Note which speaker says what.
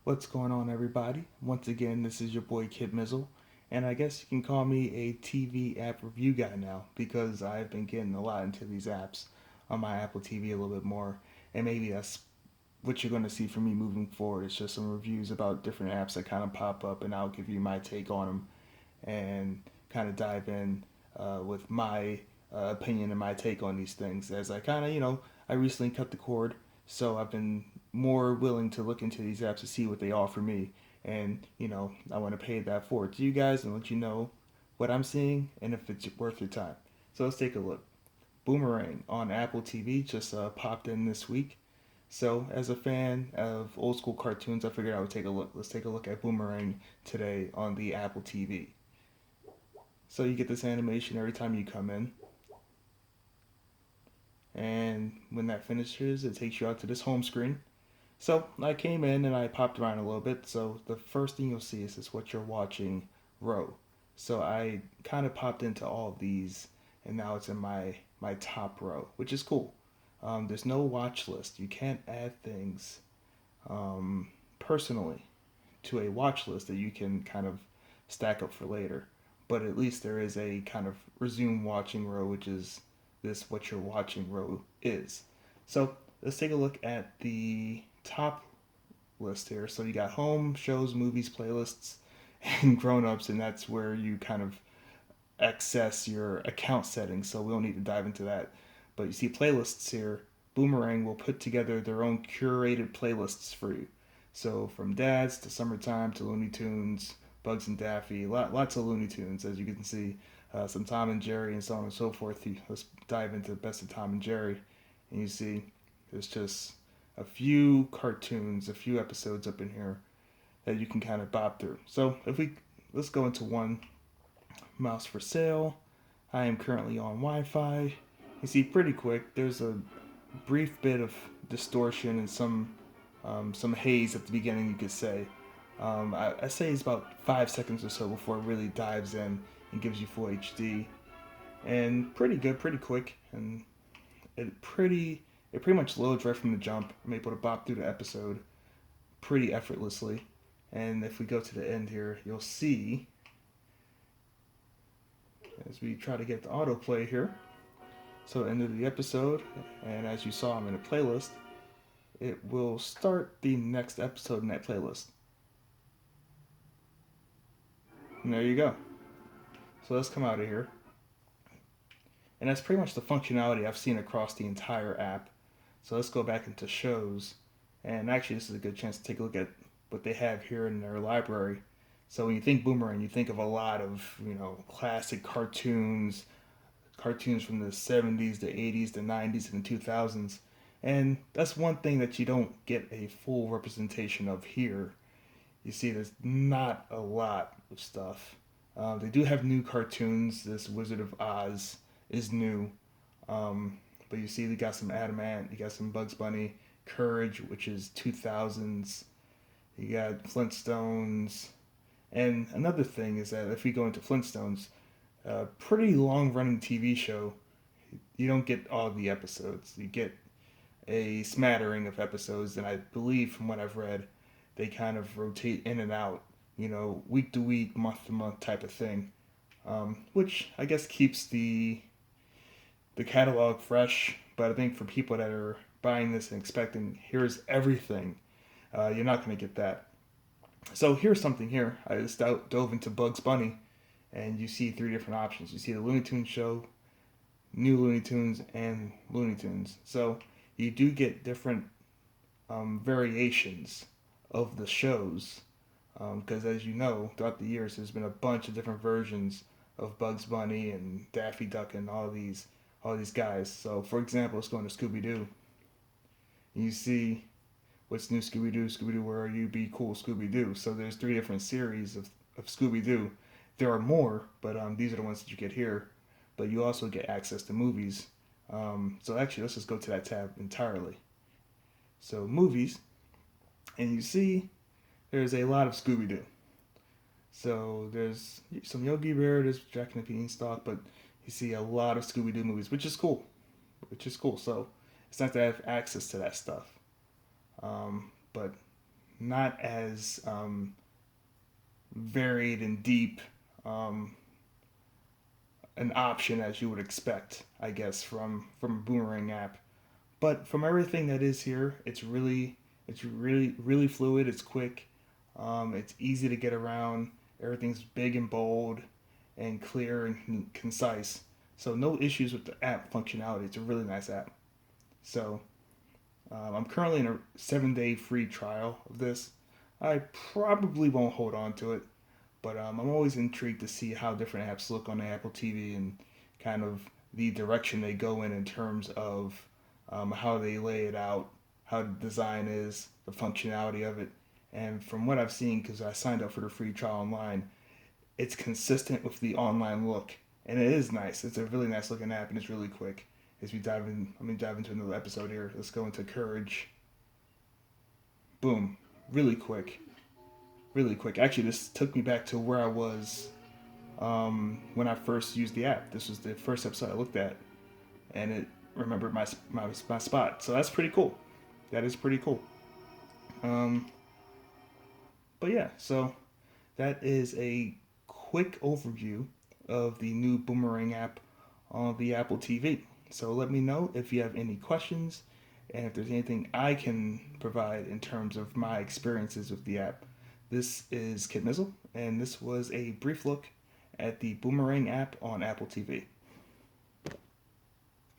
Speaker 1: What's going on, everybody? Once again, this is your boy Kid Mizzle, and I guess you can call me a TV app review guy now because I've been getting a lot into these apps on my Apple TV a little bit more, and maybe that's what you're going to see from me moving forward. It's just some reviews about different apps that kind of pop up, and I'll give you my take on them and kind of dive in with my opinion and my take on these things as I kind of, I recently cut the cord, so I've been more willing to look into these apps to see what they offer me. And, I want to pay that forward to you guys and let you know what I'm seeing and if it's worth your time. So let's take a look. Boomerang on Apple TV just popped in this week. So, as a fan of old school cartoons, I figured I would take a look. Let's take a look at Boomerang today on the Apple TV. So you get this animation every time you come in, and when that finishes, it takes you out to this home screen. So I came in and I popped around a little bit. So the first thing you'll see is this what you're watching row. So I kind of popped into all of these, and now it's in my top row, which is cool. There's no watch list. You can't add things personally to a watch list that you can kind of stack up for later. But at least there is a kind of resume watching row, which is this what you're watching row is. So let's take a look at the top list here. So you got home, shows, movies, playlists, and grown ups, and that's where you kind of access your account settings. So we don't need to dive into that. But you see playlists here. Boomerang will put together their own curated playlists for you. So from Dads to Summertime to Looney Tunes, Bugs and Daffy, lots of Looney Tunes as you can see, some Tom and Jerry and so on and so forth. Let's dive into the best of Tom and Jerry, and you see there's just a few cartoons, a few episodes up in here that you can kind of bop through. So if we let's go into one. Mouse for sale. I am currently on Wi-Fi. You see, pretty quick. There's a brief bit of distortion and some haze at the beginning, you could say. I say it's about 5 seconds or so before it really dives in and gives you full HD, and pretty good, pretty quick, and it pretty much loads right from the jump. I'm able to bop through the episode pretty effortlessly. And if we go to the end here, you'll see as we try to get the autoplay here. So end of the episode, and as you saw, I'm in a playlist. It will start the next episode in that playlist. And there you go. So let's come out of here. And that's pretty much the functionality I've seen across the entire app. So let's go back into shows. And actually, this is a good chance to take a look at what they have here in their library. So when you think Boomerang, you think of a lot of, classic cartoons from the 70s, the 80s, the 90s, and the 2000s. And that's one thing that you don't get a full representation of here. You see, there's not a lot of stuff. They do have new cartoons. This Wizard of Oz is new. But you see, they got some Adamant, you got some Bugs Bunny, Courage, which is 2000s. You got Flintstones. And another thing is that if we go into Flintstones, a pretty long running TV show, you don't get all the episodes. You get a smattering of episodes, and I believe from what I've read, they kind of rotate in and out, week to week, month to month type of thing, which I guess keeps the catalog fresh. But I think for people that are buying this and expecting here's everything, you're not going to get that. So here's something here. I just dove into Bugs Bunny, and you see three different options. You see the Looney Tunes show, New Looney Tunes, and Looney Tunes. So you do get different variations of the shows, because as you know, throughout the years, there's been a bunch of different versions of Bugs Bunny and Daffy Duck and all these guys. So for example, let's go into Scooby Doo. You see what's new Scooby Doo, Scooby Doo, where are you? Be cool, Scooby Doo. So there's three different series of Scooby Doo. There are more, but these are the ones that you get here. But you also get access to movies. So actually, let's just go to that tab entirely. So movies, and you see there's a lot of Scooby Doo. So there's some Yogi Bear, there's Jack and the Beanstalk, but you see a lot of Scooby Doo movies, which is cool. So it's nice to have access to that stuff. But not as varied and deep um, an option as you would expect, I guess, from a Boomerang app. But from everything that is here, it's really fluid. It's quick. It's easy to get around. Everything's big and bold, and clear and concise. So no issues with the app functionality. It's a really nice app. So I'm currently in a 7-day free trial of this. I probably won't hold on to it, but I'm always intrigued to see how different apps look on the Apple TV and kind of the direction they go in terms of how they lay it out, how the design is, the functionality of it. And from what I've seen, because I signed up for the free trial online, it's consistent with the online look, and it is nice. It's a really nice looking app, and it's really quick. As we dive in, dive into another episode here. Let's go into Courage. Boom, really quick, really quick. Actually, this took me back to where I was when I first used the app. This was the first episode I looked at, and it remembered my spot. So that's pretty cool. That is pretty cool. Um, but yeah, so that is a quick overview of the new Boomerang app on the Apple TV. So let me know if you have any questions and if there's anything I can provide in terms of my experiences with the app. This is Kid Mizzle, and this was a brief look at the Boomerang app on Apple TV.